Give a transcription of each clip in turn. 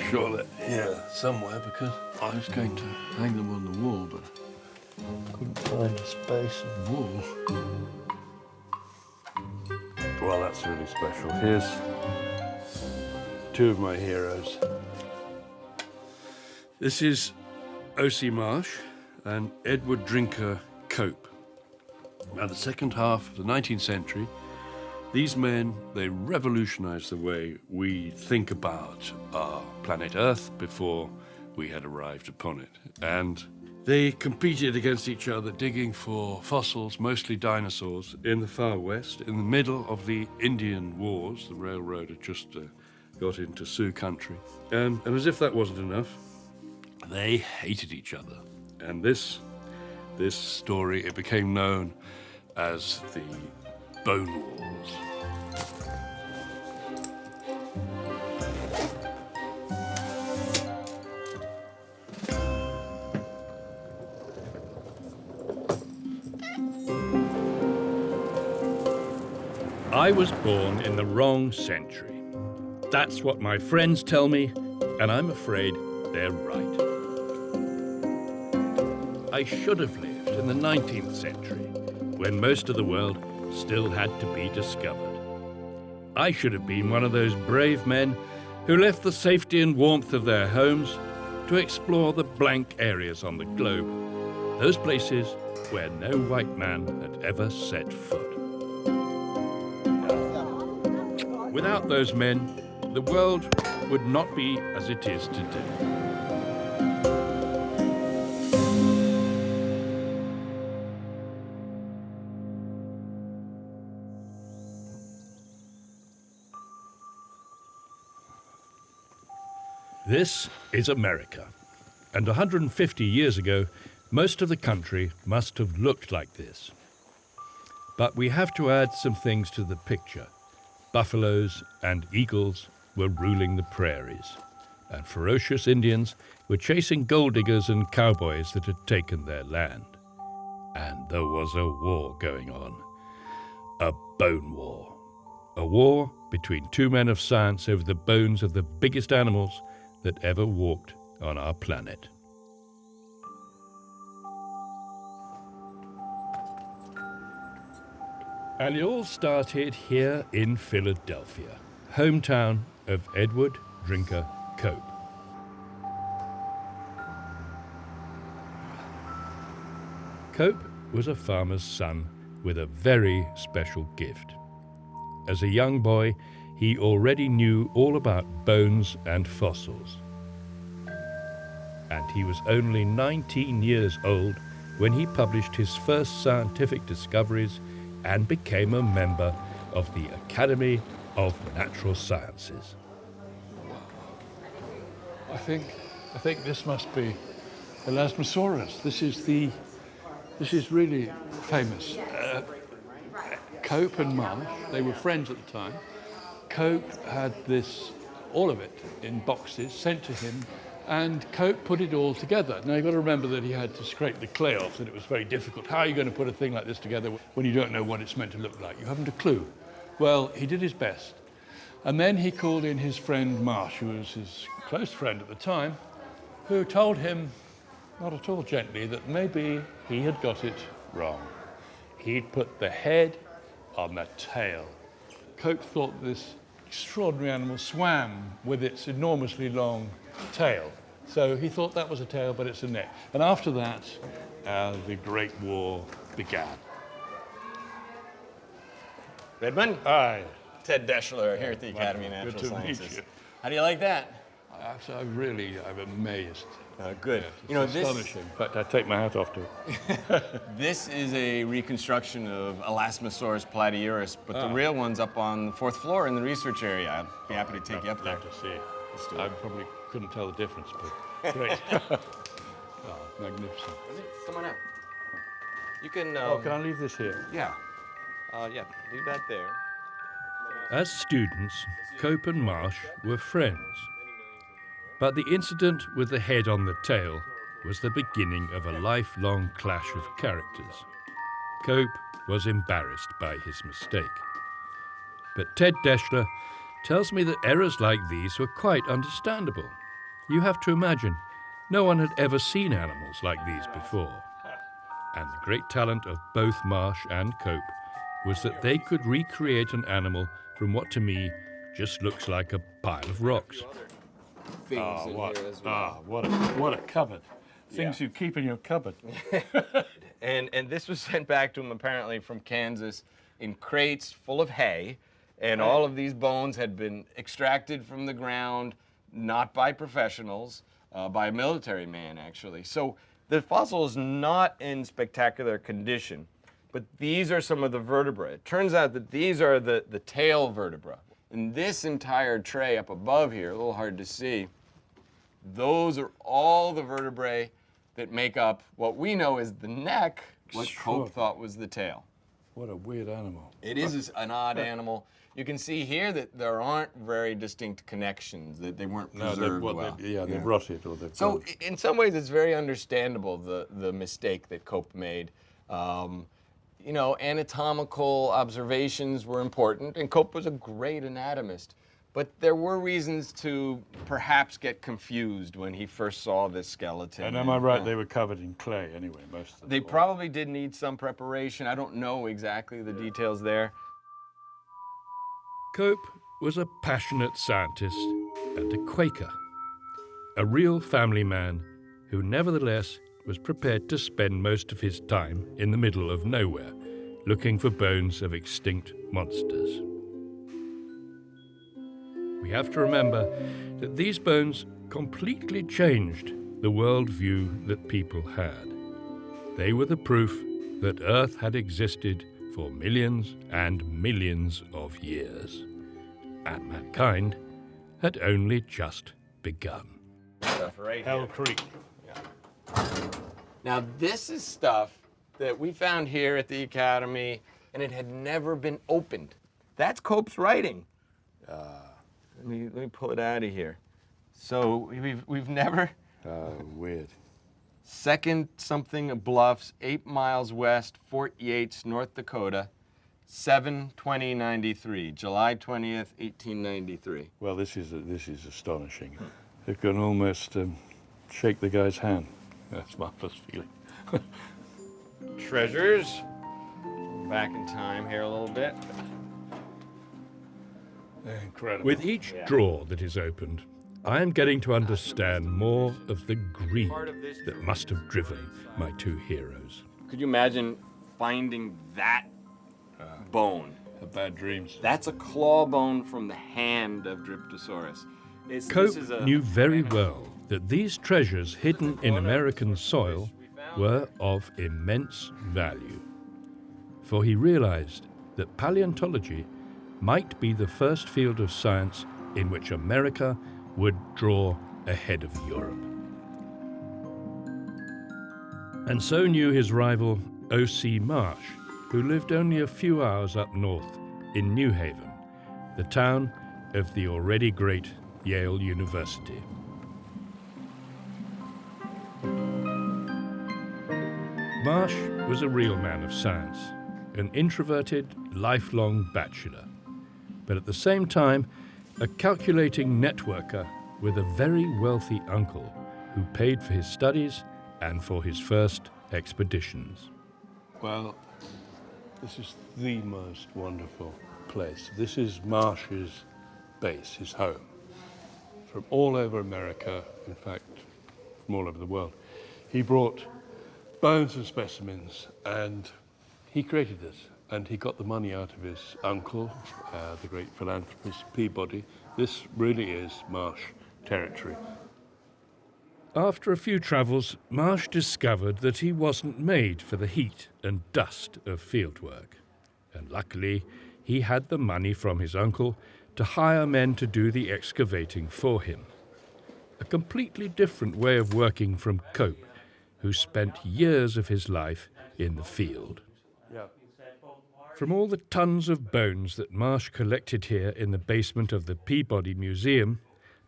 sure they're here somewhere because I was going to hang them on the wall, but couldn't find a space on the wall. Well, that's really special. Here's two of my heroes. This is O.C. Marsh and Edward Drinker Cope. Now, the second half of the 19th century, these men, they revolutionized the way we think about our planet Earth before we had arrived upon it. And they competed against each other, digging for fossils, mostly dinosaurs, in the far west, in the middle of the Indian Wars. The railroad had just got into Sioux country. And as if that wasn't enough, they hated each other. And this story, it became known as the Bone Wars. I was born in the wrong century. That's what my friends tell me, and I'm afraid they're right. I should have lived in the 19th century, when most of the world still had to be discovered. I should have been one of those brave men who left the safety and warmth of their homes to explore the blank areas on the globe, those places where no white man had ever set foot. Without those men, the world would not be as it is today. This is America, and 150 years ago, most of the country must have looked like this. But we have to add some things to the picture. Buffaloes and eagles were ruling the prairies, and ferocious Indians were chasing gold diggers and cowboys that had taken their land. And there was a war going on, a bone war. A war between two men of science over the bones of the biggest animals that ever walked on our planet. And it all started here in Philadelphia, hometown of Edward Drinker Cope. Cope was a farmer's son with a very special gift. As a young boy, he already knew all about bones and fossils. And he was only 19 years old when he published his first scientific discoveries and became a member of the Academy of Natural Sciences. I think this must be Elasmosaurus. This is really famous. Cope and Marsh, they were friends at the time. Cope had all of it in boxes sent to him, and Cope put it all together. Now you've got to remember that he had to scrape the clay off, and it was very difficult. How are you going to put a thing like this together when you don't know what it's meant to look like? You haven't a clue. Well, he did his best. And then he called in his friend Marsh, who was his close friend at the time, who told him, not at all gently, that maybe he had got it wrong. He'd put the head on the tail. Cope thought this extraordinary animal swam with its enormously long tail. So he thought that was a tail, but it's a neck. And after that, the Great War began. Redmond? Hi. Ted Deschler here at the Academy of Natural Sciences. Good to meet you. How do you like that? I'm amazed. Good. Yeah, it's astonishing. In fact, I take my hat off to it. This is a reconstruction of Elasmosaurus platyurus, but the real one's up on the 4th floor in the resource area. I'd be happy to take you up there. To see it. I probably couldn't tell the difference, but great. Magnificent. Come on up. You can. Can I leave this here? Yeah. Yeah. Leave that there. As students, Cope and Marsh were friends. But the incident with the head on the tail was the beginning of a lifelong clash of characters. Cope was embarrassed by his mistake. But Ted Deschler tells me that errors like these were quite understandable. You have to imagine, no one had ever seen animals like these before. And the great talent of both Marsh and Cope was that they could recreate an animal from what to me just looks like a pile of rocks. Things in here as well. What a cupboard. Things you keep in your cupboard. And this was sent back to him apparently from Kansas in crates full of hay. And all of these bones had been extracted from the ground, not by professionals, by a military man actually. So the fossil is not in spectacular condition, but these are some of the vertebrae. It turns out that these are the tail vertebrae. And this entire tray up above here, a little hard to see, those are all the vertebrae that make up what we know as the neck, what Cope thought was the tail. What a weird animal. It is an odd animal. You can see here that there aren't very distinct connections, that they weren't preserved well. They've rotted or they've So gone. in some ways, it's very understandable, the mistake that Cope made. You know, anatomical observations were important, and Cope was a great anatomist. But there were reasons to perhaps get confused when he first saw this skeleton. And am I right, they were covered in clay anyway, most of them? They probably did need some preparation. I don't know exactly the details there. Cope was a passionate scientist and a Quaker, a real family man who nevertheless was prepared to spend most of his time in the middle of nowhere, looking for bones of extinct monsters. We have to remember that these bones completely changed the worldview that people had. They were the proof that Earth had existed for millions and millions of years, and mankind had only just begun. Stuff right Hell here. Creek. Now, this is stuff that we found here at the Academy, and it had never been opened. That's Cope's writing. Let me pull it out of here. So we've never. Weird. Second something Bluffs, 8 miles west, Fort Yates, North Dakota, 7/20/93, July 20th, 1893. Well, this is astonishing. You can almost shake the guy's hand. That's my first feeling. Treasures. Back in time here a little bit. Incredible. With each drawer that is opened, I am getting to understand more of the greed that must have driven my two heroes. Could you imagine finding that bone? Bad dreams. That's a claw bone from the hand of Dryptosaurus. Cope knew very well that these treasures hidden in American soil were of immense value, for he realized that paleontology might be the first field of science in which America would draw ahead of Europe. And so knew his rival O.C. Marsh, who lived only a few hours up north in New Haven, the town of the already great Yale University. Marsh was a real man of science, an introverted, lifelong bachelor, but at the same time, a calculating networker with a very wealthy uncle who paid for his studies and for his first expeditions. Well, this is the most wonderful place. This is Marsh's base, his home. From all over America, in fact, from all over the world, he brought bones and specimens, and he created this. And he got the money out of his uncle, the great philanthropist Peabody. This really is Marsh territory. After a few travels, Marsh discovered that he wasn't made for the heat and dust of fieldwork. And luckily, he had the money from his uncle to hire men to do the excavating for him. A completely different way of working from Cope, who spent years of his life in the field. Yeah. From all the tons of bones that Marsh collected here in the basement of the Peabody Museum,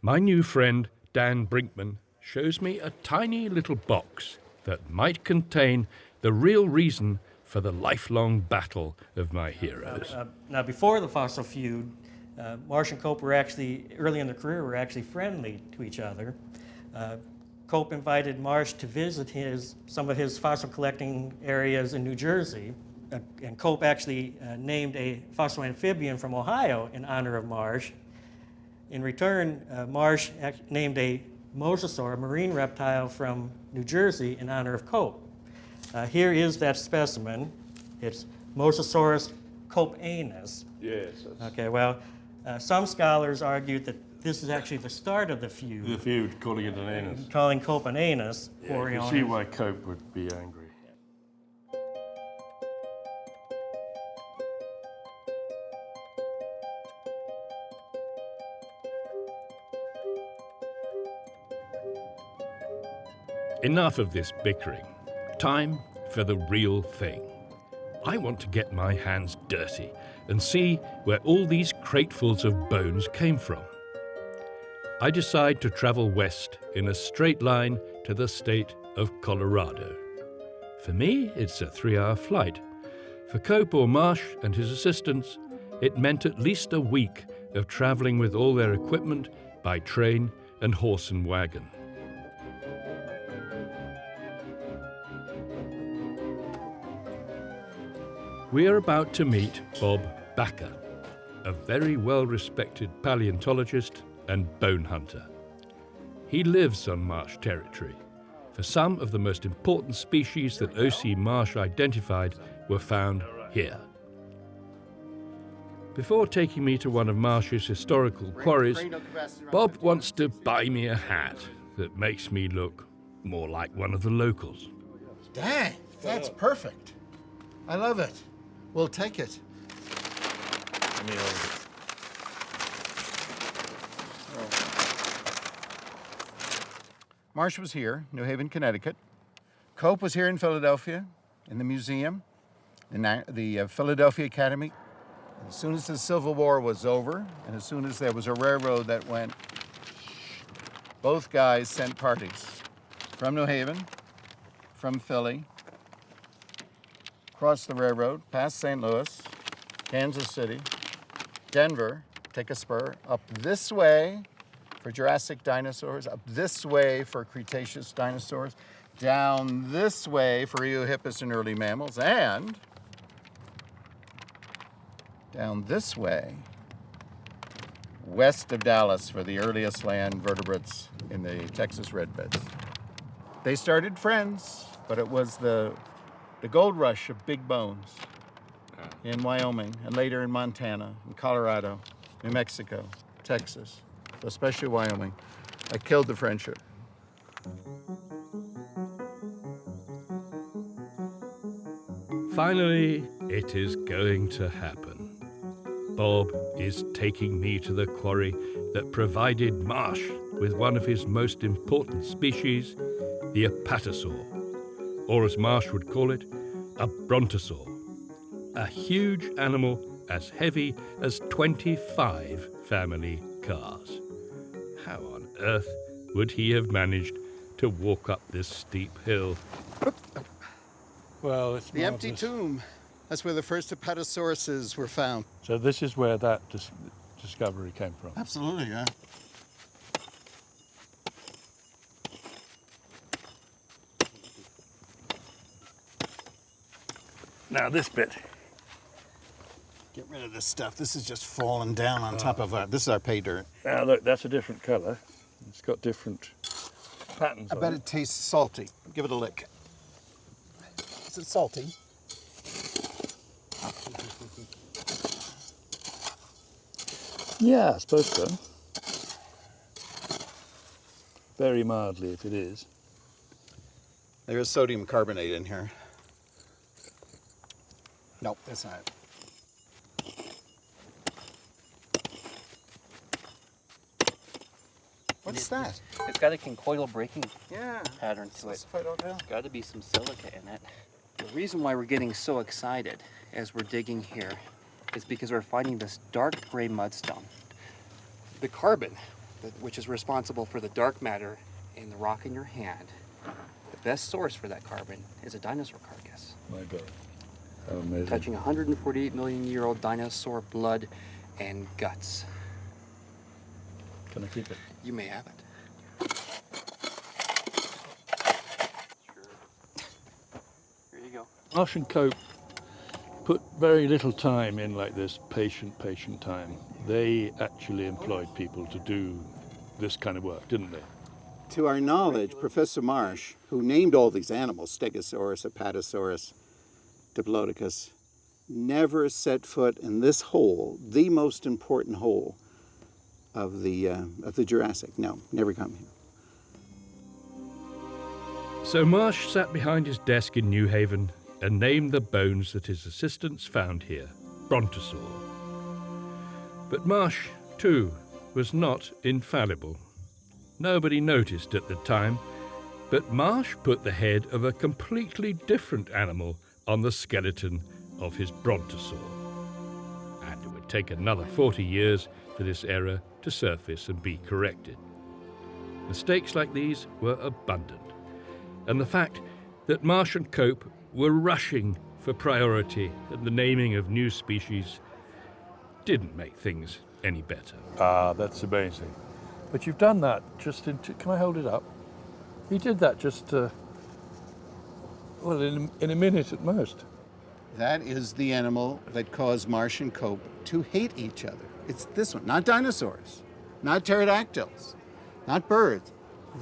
my new friend Dan Brinkman shows me a tiny little box that might contain the real reason for the lifelong battle of my heroes. Now, before the fossil feud, Marsh and Cope were actually, early in their career, were actually friendly to each other. Cope invited Marsh to visit some of his fossil collecting areas in New Jersey. And Cope actually named a fossil amphibian from Ohio in honor of Marsh. In return, Marsh named a mosasaur, a marine reptile from New Jersey, in honor of Cope. Here is that specimen. It's Mosasaurus copeanus. Yes. Okay, well, some scholars argued that this is actually the start of the feud. The feud, calling it an anus. Calling Cope an anus. Yeah, you can see why Cope would be angry. Enough of this bickering. Time for the real thing. I want to get my hands dirty and see where all these cratefuls of bones came from. I decide to travel west in a straight line to the state of Colorado. For me, it's a 3-hour flight. For Cope or Marsh and his assistants, it meant at least a week of traveling with all their equipment by train and horse and wagon. We are about to meet Bob Backer, a very well-respected paleontologist and bone hunter. He lives on marsh territory, for some of the most important species that O.C. Marsh identified were found here. Before taking me to one of Marsh's historical quarries, Bob wants to buy me a hat that makes me look more like one of the locals. Dang, that's perfect. I love it. We'll take it. Marsh was here, New Haven, Connecticut. Cope was here in Philadelphia, in the museum, in the Philadelphia Academy. As soon as the Civil War was over, and as soon as there was a railroad that went, both guys sent parties from New Haven, from Philly, across the railroad, past St. Louis, Kansas City, Denver, take a spur, up this way for Jurassic dinosaurs, up this way for Cretaceous dinosaurs, down this way for Eohippus and early mammals, and down this way, west of Dallas for the earliest land vertebrates in the Texas redbeds. They started friends, but it was the gold rush of big bones in Wyoming, and later in Montana, in Colorado, New Mexico, Texas, especially Wyoming, that killed the friendship. Finally, it is going to happen. Bob is taking me to the quarry that provided Marsh with one of his most important species, the apatosaur, or as Marsh would call it, a brontosaur, a huge animal as heavy as 25 family cars. How on earth would he have managed to walk up this steep hill? Well, it's The empty marvellous. tomb. That's where the first apatosauruses were found. So this is where that discovery came from. Absolutely, yeah. Now this bit. Get rid of this stuff. This is just falling down on top of this is our pay dirt. Now look, that's a different colour. It's got different patterns I on bet it. it tastes salty. Give it a lick. Is it salty? Yeah, I suppose so. Very mildly, if it is. There is sodium carbonate in here. Nope, that's not it. What's that? It's got a conchoidal breaking Yeah. pattern to it. Specified out there. Got to be some silica in it. The reason why we're getting so excited as we're digging here is because we're finding this dark gray mudstone. The carbon, which is responsible for the dark matter in the rock in your hand, the best source for that carbon is a dinosaur carcass. My God. How amazing. Touching 148 million year old dinosaur blood and guts. Can I keep it? You may have it. know. Marsh and Cope put very little time in like this, patient time. They actually employed people to do this kind of work, didn't they? To our knowledge, Professor Marsh, who named all these animals, Stegosaurus, Apatosaurus, Diplodocus, never set foot in this hole, the most important hole of the Jurassic. No, never come here. So Marsh sat behind his desk in New Haven and named the bones that his assistants found here, Brontosaur. But Marsh, too, was not infallible. Nobody noticed at the time, but Marsh put the head of a completely different animal on the skeleton of his Brontosaur. And it would take another 40 years for this error to surface and be corrected. Mistakes like these were abundant, and the fact that Marsh and Cope were rushing for priority in the naming of new species didn't make things any better. Ah, that's amazing. But you've done that just in, can I hold it up? You did that just, well, in a minute at most. That is the animal that caused Marsh and Cope to hate each other. It's this one, not dinosaurs, not pterodactyls, not birds,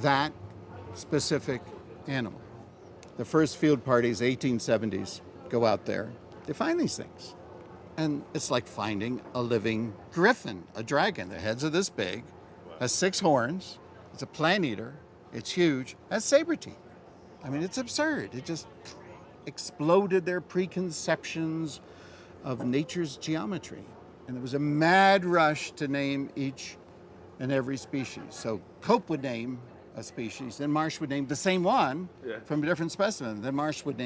that specific animal. The first field parties, 1870s, go out there, they find these things. And it's like finding a living griffin, a dragon. The heads are this big, has 6 horns, it's a plant eater, it's huge, has saber teeth. I mean, it's absurd. It just exploded their preconceptions of nature's geometry. And there was a mad rush to name each and every species. So Cope would name a species, then Marsh would name the same one from a different specimen. Then Marsh would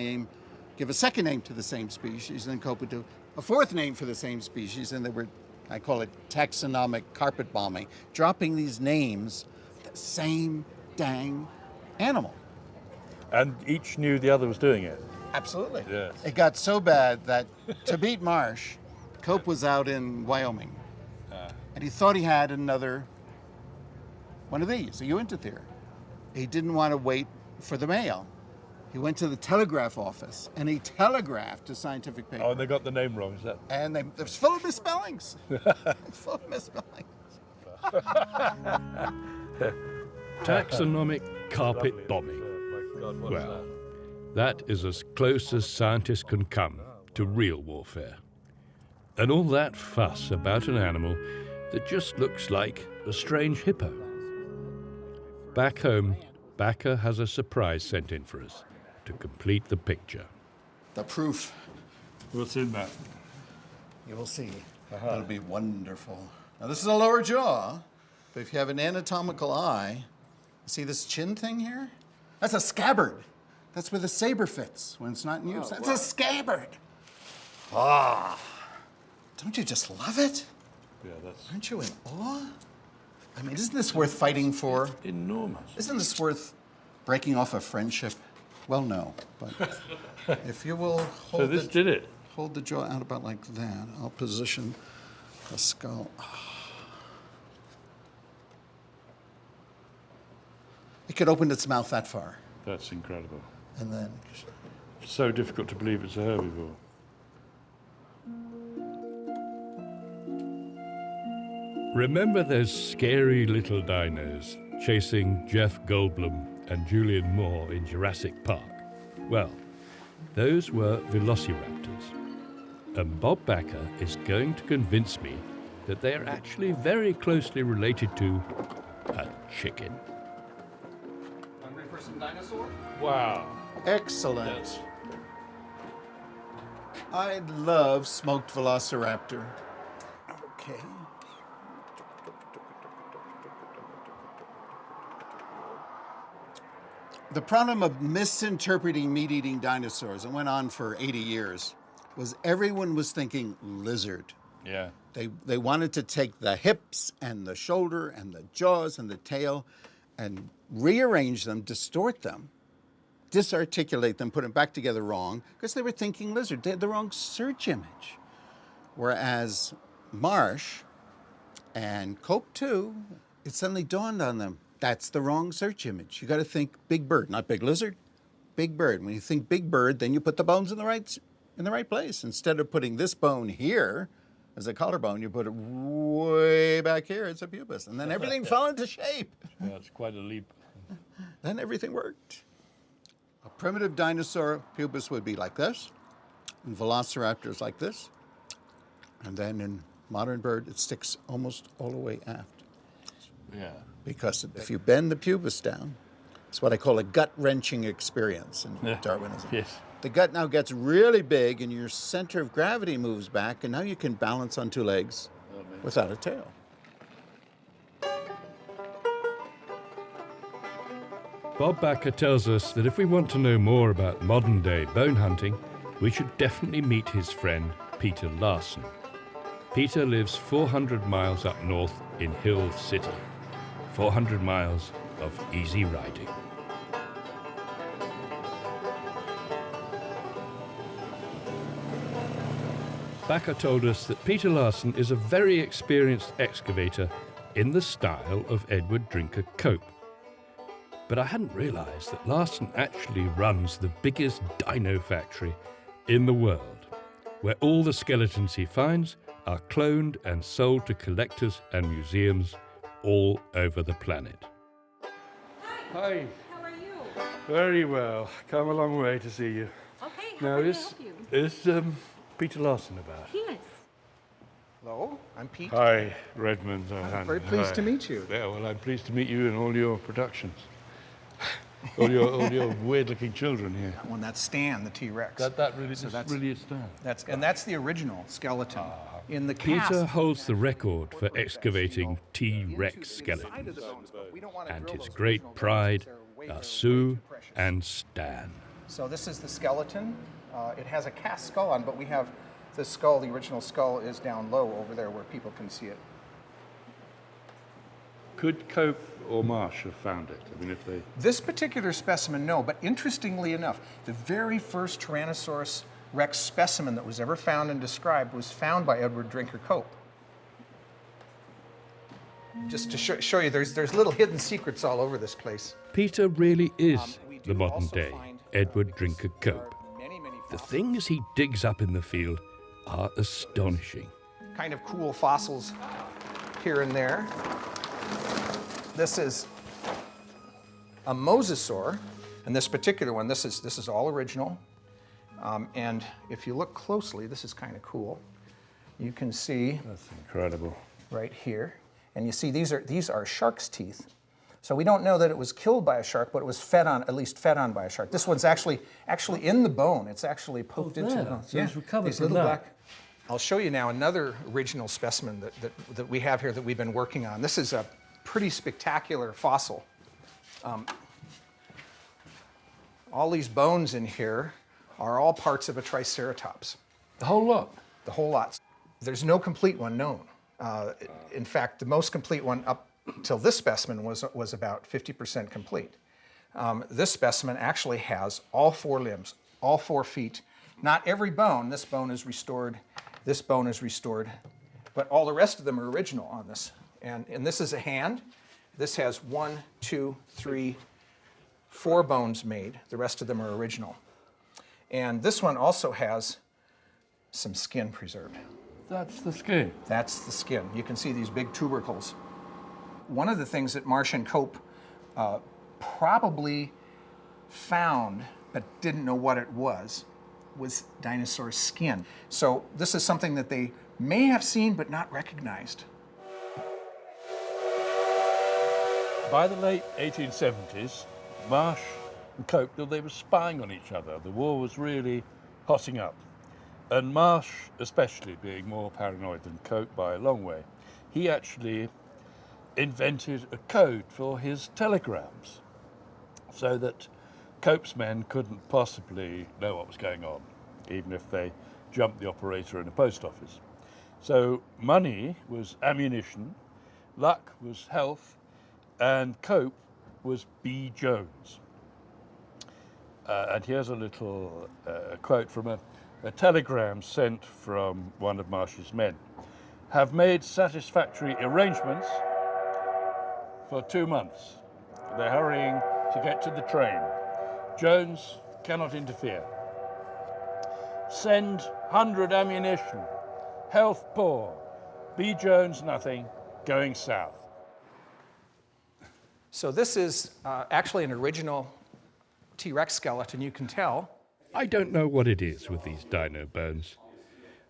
give a second name to the same species, and then Cope would do a fourth name for the same species, and they were, I call it taxonomic carpet bombing, dropping these names, the same dang animal. And each knew the other was doing it. Absolutely. Yes. It got so bad that to beat Marsh, Cope was out in Wyoming, and he thought he had another one of these, a Uintathere. He didn't want to wait for the mail. He went to the telegraph office and he telegraphed a scientific paper. Oh, and they got the name wrong, is that? And it was full of misspellings. It's full of misspellings. Taxonomic carpet bombing. Well, that is as close as scientists can come to real warfare. And all that fuss about an animal that just looks like a strange hippo. Back home, Backer has a surprise sent in for us to complete the picture. The proof, What's in that? you will see. It'll be wonderful. Now, this is a lower jaw, but if you have an anatomical eye, see this chin thing here? That's a scabbard. That's where the saber fits when it's not in use. That's a scabbard. Ah, don't you just love it? Yeah, that's Aren't you in awe? I mean, isn't this worth fighting for? enormous. Isn't this worth breaking off a friendship? Well, no, but if you will hold, So this did it. hold the jaw out about like that, I'll position the skull. It could open its mouth that far, That's incredible. and then So difficult to believe it's a herbivore. Remember those scary little dinos chasing Jeff Goldblum and Julian Moore in Jurassic Park? Well, those were velociraptors. And Bob Backer is going to convince me that they are actually very closely related to a chicken. Hungry for some dinosaur? Wow. excellent. I love smoked velociraptor. Okay. The problem of misinterpreting meat-eating dinosaurs, it went on for 80 years, was everyone was thinking lizard. Yeah. They wanted to take the hips and the shoulder and the jaws and the tail and rearrange them, distort them, disarticulate them, put them back together wrong, because they were thinking lizard. They had the wrong search image. Whereas Marsh and Cope too, it suddenly dawned on them, that's the wrong search image. You got to think big bird, not big lizard, big bird. When you think big bird, then you put the bones in the right place. Instead of putting this bone here as a collarbone, you put it way back here as a pubis. And then everything fell into shape. Yeah, it's quite a leap. Then everything worked. A primitive dinosaur pubis would be like this, and velociraptors like this. And then in modern bird, it sticks almost all the way aft. Yeah. Because if you bend the pubis down, it's what I call a gut-wrenching experience in Darwinism. Yes. The gut now gets really big and your center of gravity moves back, and now you can balance on two legs without a tail. Bob Backer tells us that if we want to know more about modern-day bone hunting, we should definitely meet his friend Peter Larson. Peter lives 400 miles up north in Hill City. 400 miles of easy riding. Backer told us that Peter Larson is a very experienced excavator in the style of Edward Drinker Cope. But I hadn't realized that Larson actually runs the biggest dino factory in the world, where all the skeletons he finds are cloned and sold to collectors and museums all over the planet. Hi. How are you? Very well. Come a long way to see you. Okay, Now, how can I is help you? Peter Larson about? Yes. Hello, I'm Pete. Hi, Redmond. I'm very pleased to meet you. Yeah, well, I'm pleased to meet you and all your productions. all your weird-looking children here. Well, that's Stan, the T-Rex. That really, So this that's- really is Stan. That's the original skeleton. In the cast, Peter holds the record for excavating T-Rex skeletons, and his great pride are Sue and Stan. So this is the skeleton. It has a cast skull on, but we have the skull. The original skull is down low over there where people can see it. Could Cope or Marsh have found it? I mean, if they... This particular specimen, no. But interestingly enough, the very first Tyrannosaurus Rex specimen that was ever found and described was found by Edward Drinker Cope. Just to show you, there's little hidden secrets all over this place. Peter really is We do the modern also day find, Edward Drinker there Cope. are many The fossils, things he digs up in the field are astonishing. kind of cool fossils here and there. This is a mosasaur, and this particular one, this is all original. And if you look closely, this is kind of cool. You can see That's incredible. right here, and you see these are shark's teeth. So we don't know that it was killed by a shark, but it was fed on by a shark. This one's actually in the bone. It's actually poked into the bone. So it's recovered these from little that. black. I'll show you now another original specimen that we have here that we've been working on. This is a pretty spectacular fossil. All these bones in here are all parts of a Triceratops. The whole lot? The whole lot. There's no complete one known. In fact, the most complete one up till this specimen was about 50% complete. This specimen actually has all four limbs, all 4 feet. Not every bone. This bone is restored. This bone is restored. But all the rest of them are original on this. And this is a hand. This has 1, 2, 3, 4 bones made. The rest of them are original. And this one also has some skin preserved. That's the skin. That's the skin. You can see these big tubercles. One of the things that Marsh and Cope probably found but didn't know what it was dinosaur skin. So this is something that they may have seen but not recognized. By the late 1870s, Marsh and Cope, they were spying on each other. The war was really hotting up. And Marsh, especially, being more paranoid than Cope by a long way, he actually invented a code for his telegrams so that Cope's men couldn't possibly know what was going on, even if they jumped the operator in a post office. So money was ammunition, luck was health, and Cope was B. Jones. And here's a little quote from a telegram sent from one of Marsh's men. Have made satisfactory arrangements for 2 months. They're hurrying to get to the train. Jones, cannot interfere. Send 100 ammunition. Health poor. B. Jones nothing. Going south. So this is actually an original T-Rex skeleton, you can tell. I don't know what it is with these dino bones.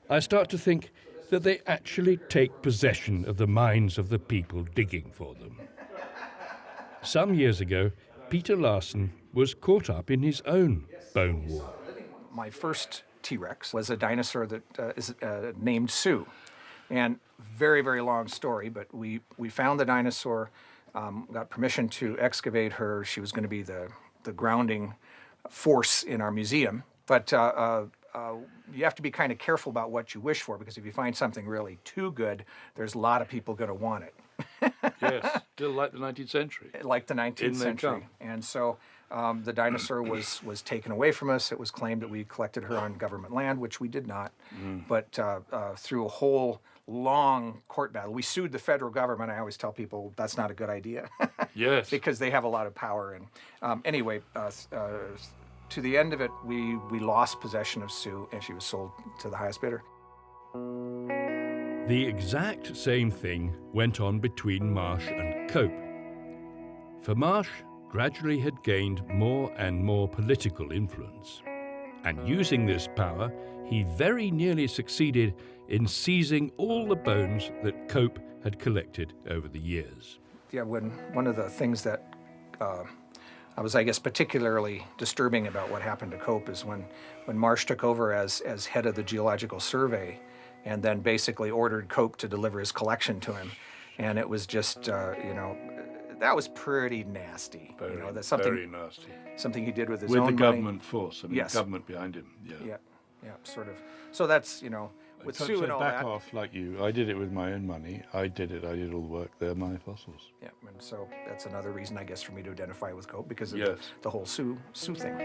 I start to think that they actually take possession of the minds of the people digging for them. Some years ago, Peter Larson was caught up in his own bone war. My first T-Rex was a dinosaur that is named Sue. And very, very long story, but we found the dinosaur, got permission to excavate her. She was going to be the grounding force in our museum. But you have to be kind of careful about what you wish for, because if you find something really too good, there's a lot of people going to want it. Yes, still like the 19th century. Like the 19th century. And so the dinosaur was taken away from us. It was claimed that we collected her on government land, which we did not. But through a whole long court battle, we sued the federal government. I always tell people that's not a good idea. Yes. Because they have a lot of power. And anyway, to the end of it, we lost possession of Sue, and she was sold to the highest bidder. The exact same thing went on between Marsh and Cope. For Marsh gradually had gained more and more political influence. And using this power, he very nearly succeeded in seizing all the bones that Cope had collected over the years. Yeah, one of the things that was, I guess, particularly disturbing about what happened to Cope is when Marsh took over as head of the Geological Survey, and then basically ordered Cope to deliver his collection to him. And it was just, that was pretty nasty. Very, that's very nasty. Something he did with his With own the money. government force, I mean, Yes. government behind him. Yeah. Yeah, sort of. So that's, with Cope Sue said, and all back that. off like you. I did it with my own money. I did all the work. They're my fossils. Yeah, and so that's another reason, I guess, for me to identify with Cope, because of Yes. the whole Sue thing.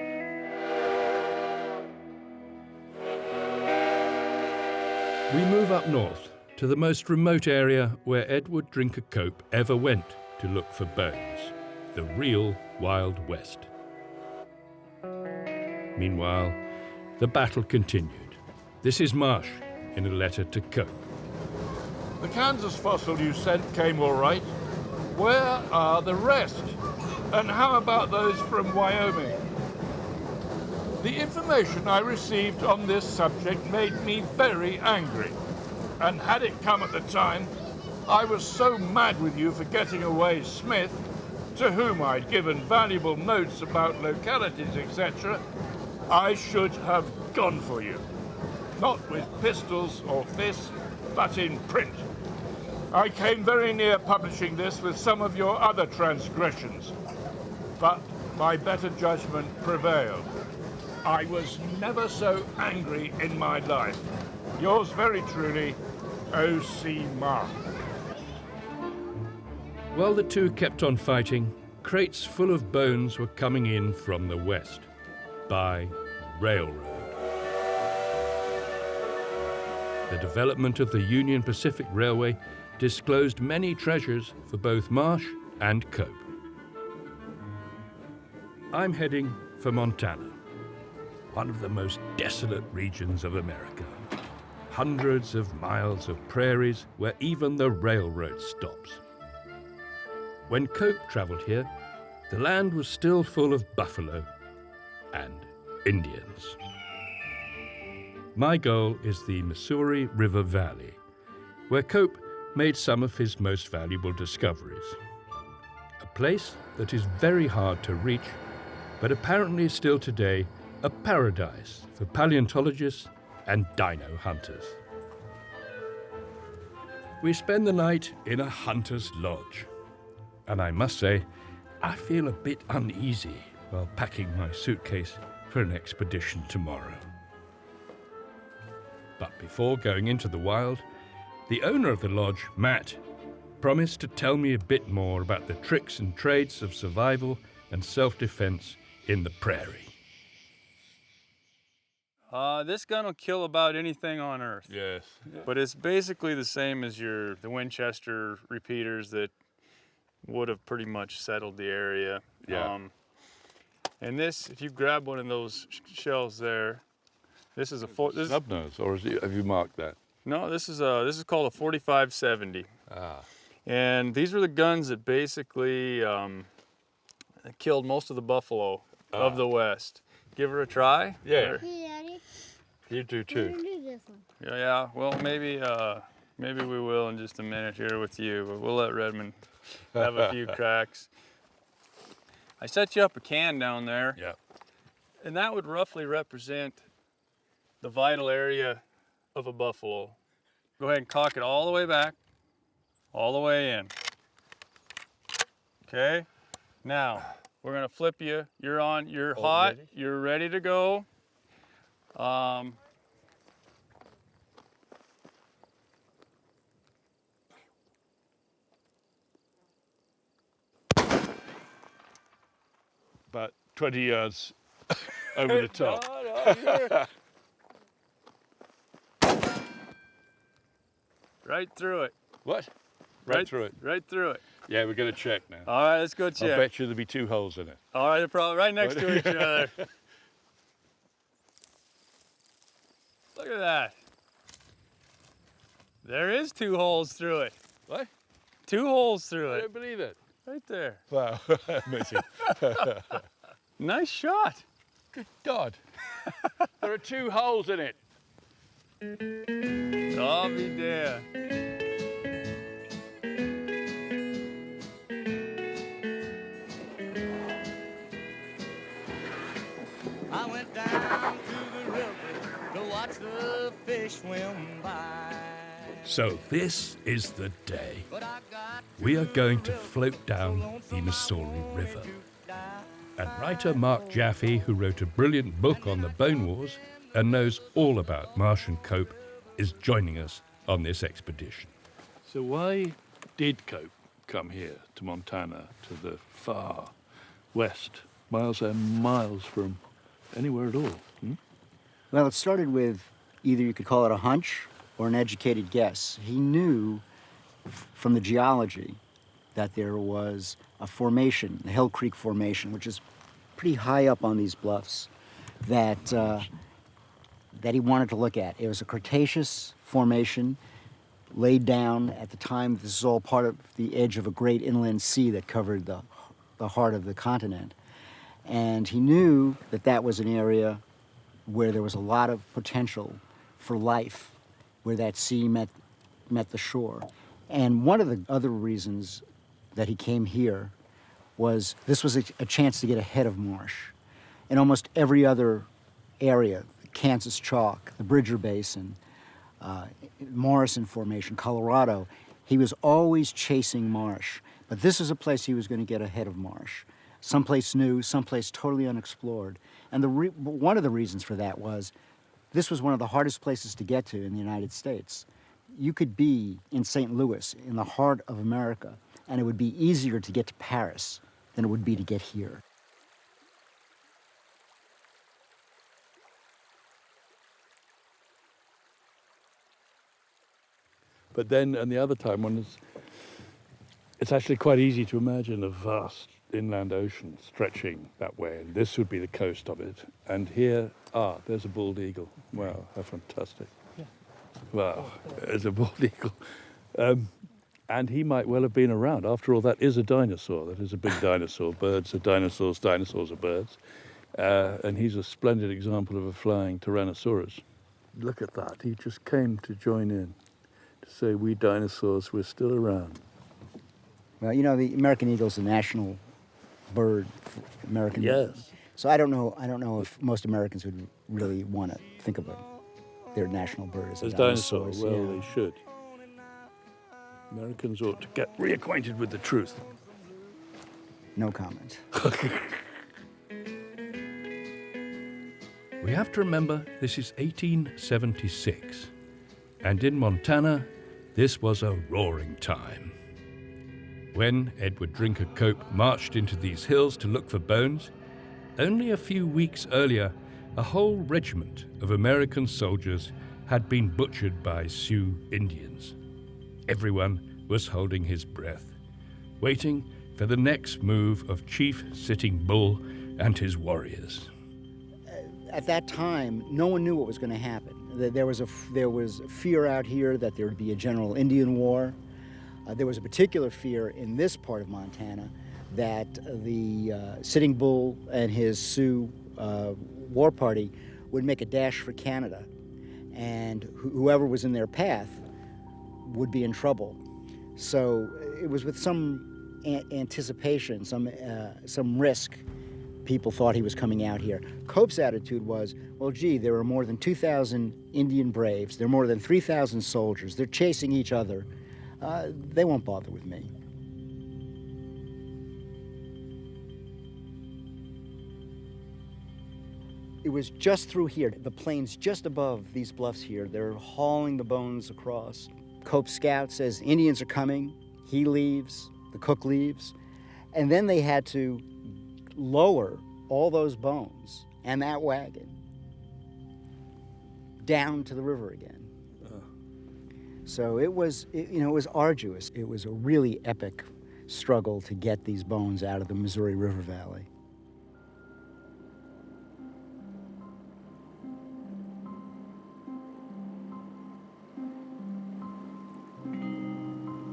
We move up north to the most remote area where Edward Drinker Cope ever went to look for bones, the real Wild West. Meanwhile, the battle continued. This is Marsh in a letter to Cope. The Kansas fossil you sent came all right. Where are the rest? And how about those from Wyoming? The information I received on this subject made me very angry. And had it come at the time, I was so mad with you for getting away Smith, to whom I'd given valuable notes about localities, etc., I should have gone for you. Not with pistols or fists, but in print. I came very near publishing this with some of your other transgressions, but my better judgment prevailed. I was never so angry in my life. Yours very truly, O.C. Marsh. While the two kept on fighting, crates full of bones were coming in from the west, by railroad. The development of the Union Pacific Railway disclosed many treasures for both Marsh and Cope. I'm heading for Montana, one of the most desolate regions of America. Hundreds of miles of prairies where even the railroad stops. When Cope traveled here, the land was still full of buffalo and Indians. My goal is the Missouri River Valley, where Cope made some of his most valuable discoveries. A place that is very hard to reach, but apparently still today a paradise for paleontologists and dino hunters. We spend the night in a hunter's lodge, and I must say, I feel a bit uneasy while packing my suitcase for an expedition tomorrow. But before going into the wild, the owner of the lodge, Matt, promised to tell me a bit more about the tricks and trades of survival and self-defense in the prairie. This gun will kill about anything on Earth. Yes. But it's basically the same as the Winchester repeaters that would have pretty much settled the area. Yeah. And this, if you grab one of those shells there, this is a Snub nose, or have you marked that? No, this is called a 4570. And these were the guns that basically killed most of the buffalo of the West. Give her a try? Yeah. Hey, Daddy. You do We're too. gonna do this one. Yeah, well, maybe we will in just a minute here with you, but we'll let Redmond have a few cracks. I set you up a can down there. Yeah. And that would roughly represent the vital area of a buffalo. Go ahead and cock it all the way back, all the way in. Okay? Now, we're gonna flip you. You're on, you're hot, ready? you're ready to go. About 20 yards over the top. Right through it. What? Right through it. Right through it. Yeah, we're going to check now. All right, let's go I check. bet you there'll be 2 holes in it. All right, they're probably right next to each other. Look at that. There is 2 holes through it. What? 2 holes through I it. don't believe it. Right there. Wow, amazing. Nice shot. Good God. There are 2 holes in it. I'll be damned. I went down to the river to watch the fish swim by. So this is the day. We are going to float down the Missouri River. And writer Mark Jaffe, who wrote a brilliant book on the Bone Wars and knows all about Marsh and Cope, is joining us on this expedition. So why did Cope come here to Montana, to the far west, miles and miles from anywhere at all? Well, it started with either you could call it a hunch or an educated guess. He knew from the geology that there was a formation, the Hill Creek Formation, which is pretty high up on these bluffs, that he wanted to look at. It was a Cretaceous formation laid down at the time. This is all part of the edge of a great inland sea that covered the heart of the continent. And he knew that that was an area where there was a lot of potential for life, where that sea met the shore. And one of the other reasons that he came here was this was a chance to get ahead of Marsh. In almost every other area, Kansas Chalk, the Bridger Basin, Morrison Formation, Colorado, he was always chasing Marsh. But this is a place he was going to get ahead of Marsh. Someplace new, someplace totally unexplored. And one of the reasons for that was this was one of the hardest places to get to in the United States. You could be in St. Louis, in the heart of America, and it would be easier to get to Paris than it would be to get here. But then, and the other time, it's actually quite easy to imagine a vast inland ocean stretching that way, and this would be the coast of it. And here, there's a bald eagle. Wow, how fantastic. Yeah. Wow, there's a bald eagle. And he might well have been around. After all, that is a dinosaur. That is a big dinosaur. Birds are dinosaurs, dinosaurs are birds. And he's a splendid example of a flying Tyrannosaurus. Look at that. He just came to join in, to say, we dinosaurs, we're still around. Well, you know, the American eagle is a national bird. American. Yes. So I don't know if most Americans would really want to think of their national bird as a dinosaur. dinosaur. Well, they should. Americans ought to get reacquainted with the truth. No comment. We have to remember this is 1876, and in Montana, this was a roaring time. When Edward Drinker Cope marched into these hills to look for bones, only a few weeks earlier, a whole regiment of American soldiers had been butchered by Sioux Indians. Everyone was holding his breath, waiting for the next move of Chief Sitting Bull and his warriors. At that time, no one knew what was going to happen. There was fear out here that there would be a general Indian war. There was a particular fear in this part of Montana that the Sitting Bull and his Sioux war party would make a dash for Canada, and whoever was in their path would be in trouble. So it was with some anticipation, some risk. People thought he was coming out here. Cope's attitude was, well, gee, there are more than 2,000 Indian braves. There are more than 3,000 soldiers. They're chasing each other. They won't bother with me. It was just through here, the plains just above these bluffs here. They're hauling the bones across. Cope's scout says Indians are coming. He leaves, the cook leaves. And then they had to lower all those bones and that wagon down to the river again. So it was arduous. It was a really epic struggle to get these bones out of the Missouri River Valley.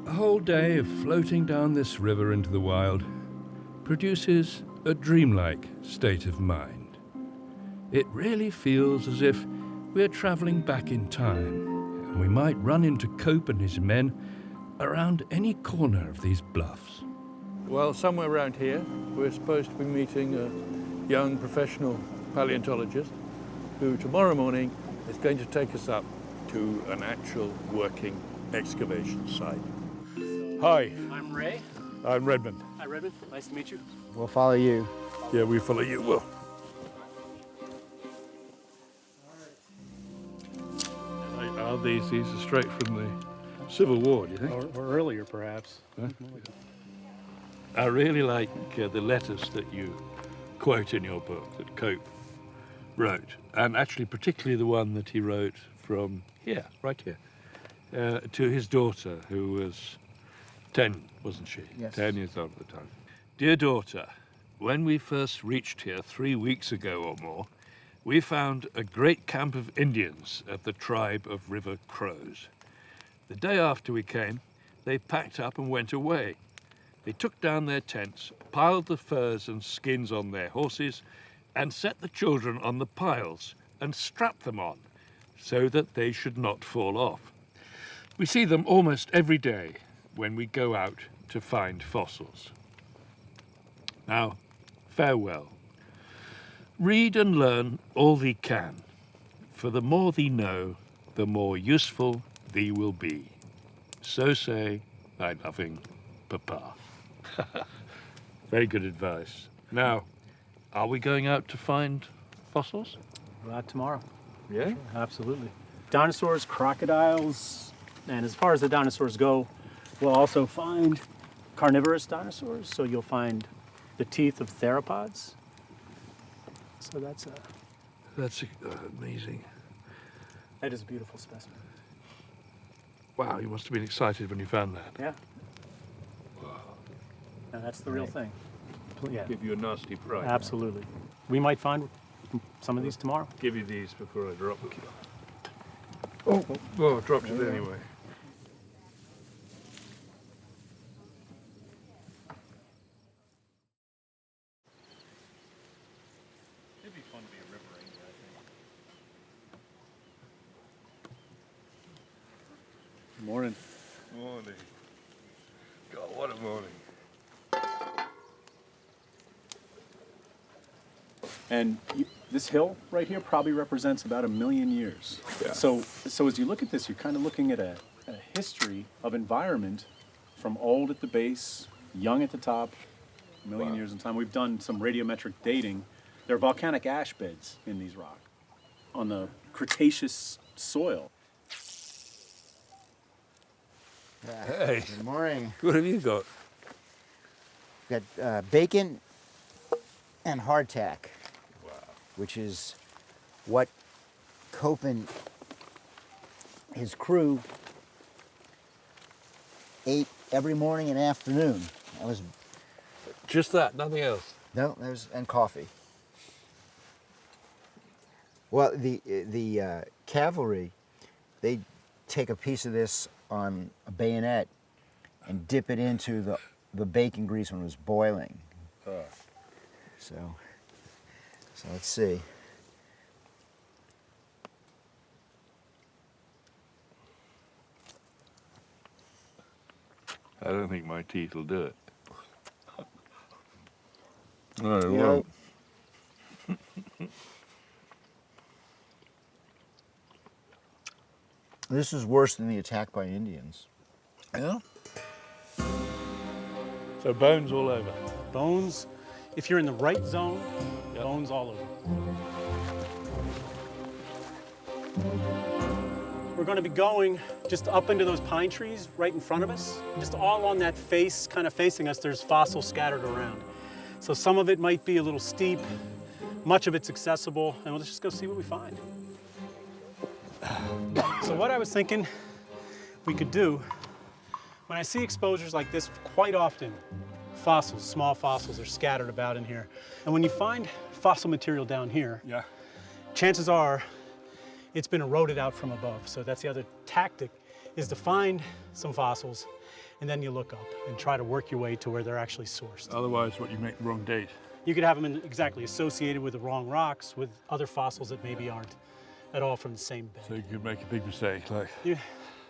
A whole day of floating down this river into the wild produces a dreamlike state of mind. It really feels as if we're traveling back in time, and we might run into Cope and his men around any corner of these bluffs. Well, somewhere around here, we're supposed to be meeting a young professional paleontologist who tomorrow morning is going to take us up to an actual working excavation site. Hi, I'm Ray. I'm Redmond. Hi, Redmond. Nice to meet you. We'll follow you. Yeah, we follow you. Well, are these are straight from the Civil War, do you think? Or earlier, perhaps. Huh? I really like the letters that you quote in your book that Cope wrote, and actually particularly the one that he wrote from here, right here, to his daughter, who was 10, wasn't she? Yes. 10 years old at the time. Dear daughter, when we first reached here 3 weeks ago or more, we found a great camp of Indians at the tribe of River Crows. The day after we came, they packed up and went away. They took down their tents, piled the furs and skins on their horses, and set the children on the piles and strapped them on so that they should not fall off. We see them almost every day when we go out to find fossils. Now, farewell. Read and learn all thee can, for the more thee know, the more useful thee will be. So say thy loving Papa. Very good advice. Now, are we going out to find fossils? Well, tomorrow. Yeah? Sure, absolutely. Dinosaurs, crocodiles, and as far as the dinosaurs go, we'll also find carnivorous dinosaurs. So you'll find the teeth of theropods. So that's amazing. that is a beautiful specimen. Wow, you must have been excited when you found that. Yeah. And that's the real thing. Yeah, Give you a nasty fright. absolutely. We might find some of these tomorrow. Give you these before I drop them. Oh, I dropped it anyway. It'd be fun to be a river ranger, I think. Morning. Morning. God, what a morning. And this hill right here probably represents about 1 million years. Yeah. So as you look at this, you're kind of looking at a history of environment from old at the base, young at the top, 1 million years in time. We've done some radiometric dating. There are volcanic ash beds in these rocks on the Cretaceous soil. Hey, Good morning. what have you got? We've got bacon and hardtack, which is what Cope and his crew ate every morning and afternoon. That was Just that, nothing else. No, and coffee. Well, the cavalry, they take a piece of this on a bayonet and dip it into the bacon grease when it was boiling. So let's see. I don't think my teeth will do it. No, it You won't. This is worse than the attack by Indians. Yeah? So bones all over. Bones, if you're in the right zone, bones all over. We're going to be going just up into those pine trees right in front of us. Just all on that face, kind of facing us, there's fossils scattered around. So some of it might be a little steep, much of it's accessible, and let's just go see what we find. So what I was thinking we could do, when I see exposures like this, quite often fossils, small fossils, are scattered about in here. And when you find fossil material down here, chances are it's been eroded out from above. So that's the other tactic, is to find some fossils, and then you look up and try to work your way to where they're actually sourced. Otherwise, what, you make the wrong date? You could have them exactly associated with the wrong rocks, with other fossils that maybe aren't at all from the same bed. So you could make a big mistake, like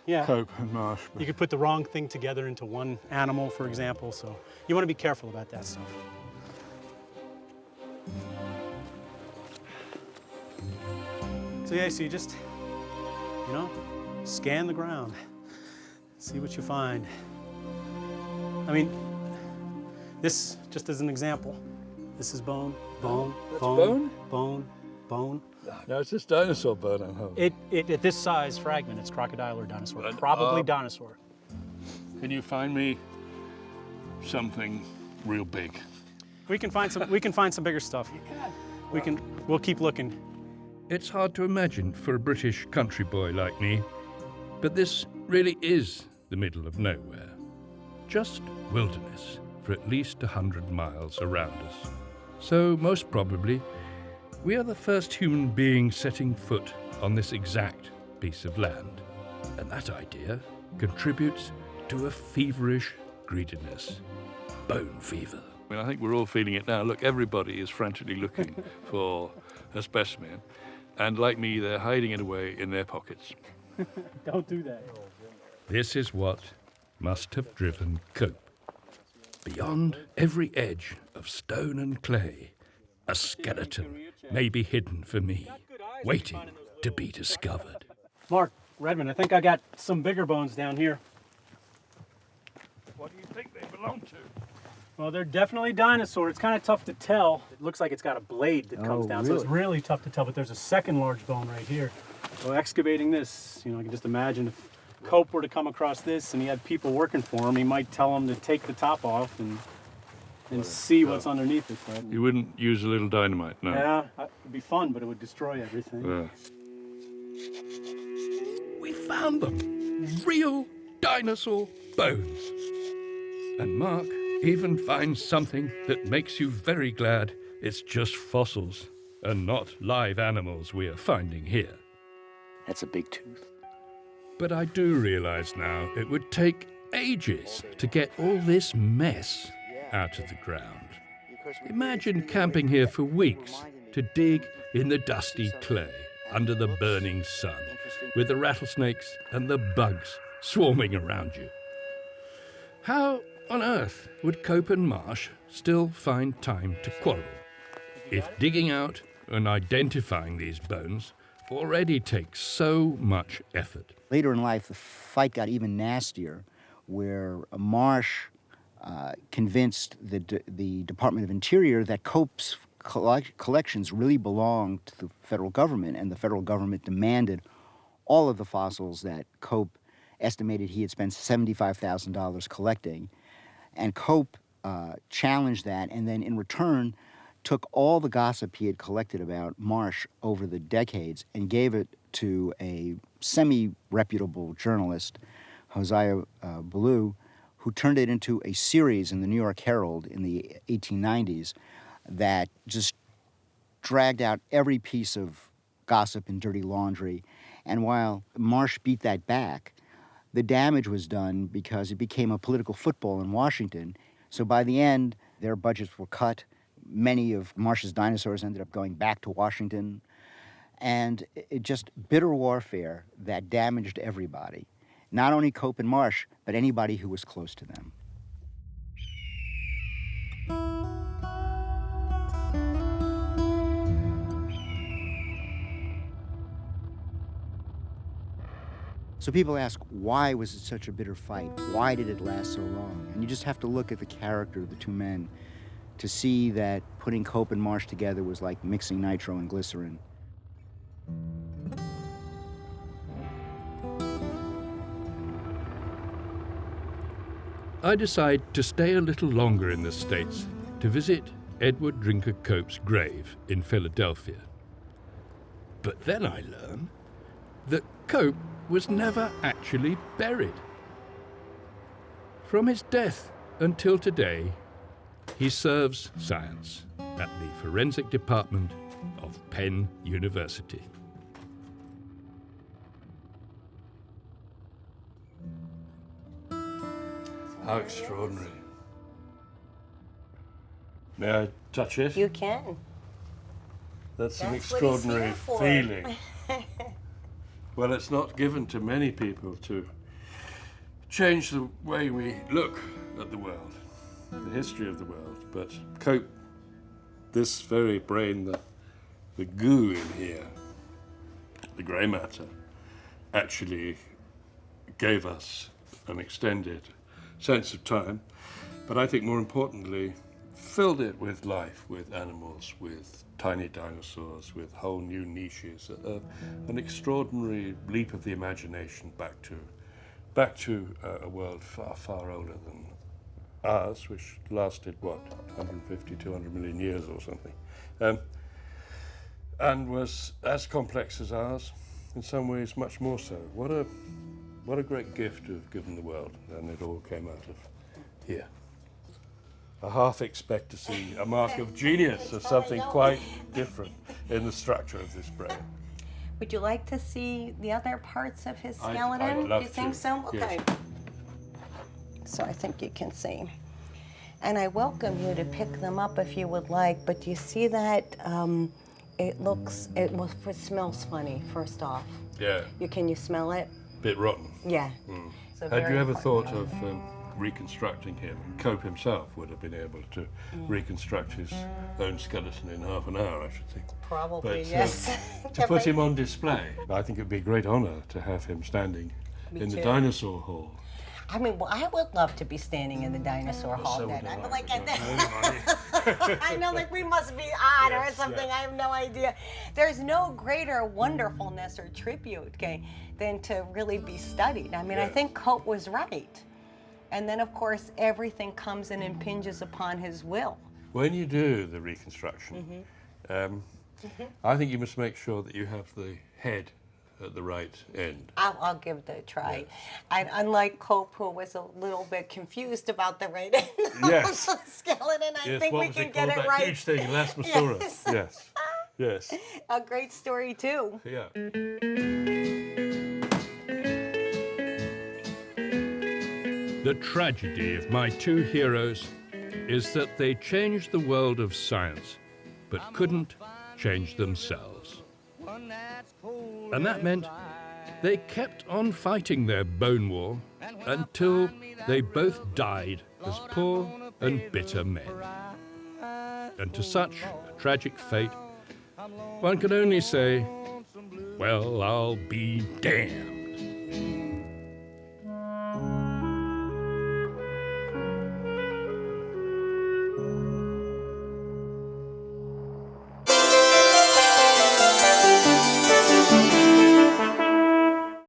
Yeah. Cope and Marsh. You could put the wrong thing together into one animal, for example, so you want to be careful about that stuff. So yeah, so you just, scan the ground, see what you find. I mean, this, just as an example, this is bone, bone, That's bone, bone, bone. No, it's just dinosaur bone I'm holding. It at this size fragment, it's crocodile or dinosaur, probably dinosaur. Can you find me something real big? We can find some. We can find some bigger stuff. We'll keep looking. It's hard to imagine for a British country boy like me, but this really is the middle of nowhere. Just wilderness for at least 100 miles around us. So most probably, we are the first human being setting foot on this exact piece of land. And that idea contributes to a feverish greediness. Bone fever. I mean, I think we're all feeling it now. Look, everybody is frantically looking for a specimen. And like me, they're hiding it away in their pockets. Don't do that. This is what must have driven Cope. Beyond every edge of stone and clay, a skeleton may be hidden for me, waiting to be discovered. Mark, Redmond, I think I got some bigger bones down here. What do you think they belong to? Well, they're definitely dinosaur. It's kind of tough to tell. It looks like it's got a blade that comes down, so it's really tough to tell, but there's a second large bone right here. So excavating this, I can just imagine if Cope were to come across this and he had people working for him, he might tell them to take the top off and see what's underneath it. Right? You wouldn't use a little dynamite, no? Yeah, it'd be fun, but it would destroy everything. Yeah. We found them. Real dinosaur bones. And Mark even finds something that makes you very glad it's just fossils and not live animals we are finding here. That's a big tooth. But I do realize now it would take ages to get all this mess out of the ground. Imagine camping here for weeks to dig in the dusty clay under the burning sun with the rattlesnakes and the bugs swarming around you. How on earth would Cope and Marsh still find time to quarrel if digging out and identifying these bones already takes so much effort? Later in life, the fight got even nastier, where Marsh convinced the Department of Interior that Cope's collections really belonged to the federal government, and the federal government demanded all of the fossils that Cope estimated he had spent $75,000 collecting. And Cope challenged that, and then in return took all the gossip he had collected about Marsh over the decades and gave it to a semi-reputable journalist, Hosea Ballou, who turned it into a series in the New York Herald in the 1890s that just dragged out every piece of gossip and dirty laundry. And while Marsh beat that back, the damage was done because it became a political football in Washington. So by the end, their budgets were cut. Many of Marsh's dinosaurs ended up going back to Washington. And it just bitter warfare that damaged everybody. Not only Cope and Marsh, but anybody who was close to them. So people ask, why was it such a bitter fight? Why did it last so long? And you just have to look at the character of the two men to see that putting Cope and Marsh together was like mixing nitro and glycerin. I decide to stay a little longer in the States to visit Edward Drinker Cope's grave in Philadelphia. But then I learn that Cope was never actually buried. From his death until today, he serves science at the forensic department of Penn University. How extraordinary. May I touch it? You can. That's an That's what he's extraordinary here for. feeling. Well, it's not given to many people to change the way we look at the world, the history of the world. But Cope, this very brain, the goo in here, the grey matter, actually gave us an extended sense of time, but I think more importantly, filled it with life, with animals, with tiny dinosaurs, with whole new niches, an extraordinary leap of the imagination back to a world far, far older than ours, which lasted, what, 150, 200 million years or something, and was as complex as ours, in some ways much more so. What a great gift to have given the world, and it all came out of here. A half expect to see a mark of genius or something quite different in the structure of this brain. Would you like to see the other parts of his I'd skeleton? love Do you think to, so? yes. Okay. So I think you can see. And I welcome you to pick them up if you would like, but do you see that it smells funny, first off. Yeah. Can you smell it? Bit rotten. Yeah. Mm. Had you ever thought of reconstructing him? Cope himself would have been able to reconstruct his own skeleton in half an hour, I should think. Probably, But, yes. to put him on display, I think it would be a great honour to have him standing in the dinosaur hall. I mean, well, I would love to be standing in the dinosaur hall so then. would I'm I. like, I know, like we must be odd or something. I have no idea. There's no greater wonderfulness or tribute, okay, than to really be studied. I mean, I think Cope was right. And then, of course, everything comes and impinges upon his will. When you do the reconstruction, I think you must make sure that you have the head at the right end. I'll give it a try. And unlike Cope, who was a little bit confused about the right end of the skeleton, I think we can get it right. Huge thing, Lasmosaurus. Yes. Yes. A great story too. Yeah. The tragedy of my two heroes is that they changed the world of science, but couldn't change themselves. And that meant they kept on fighting their bone war until they both died as poor and bitter men. And to such a tragic fate, one can only say, well, I'll be damned.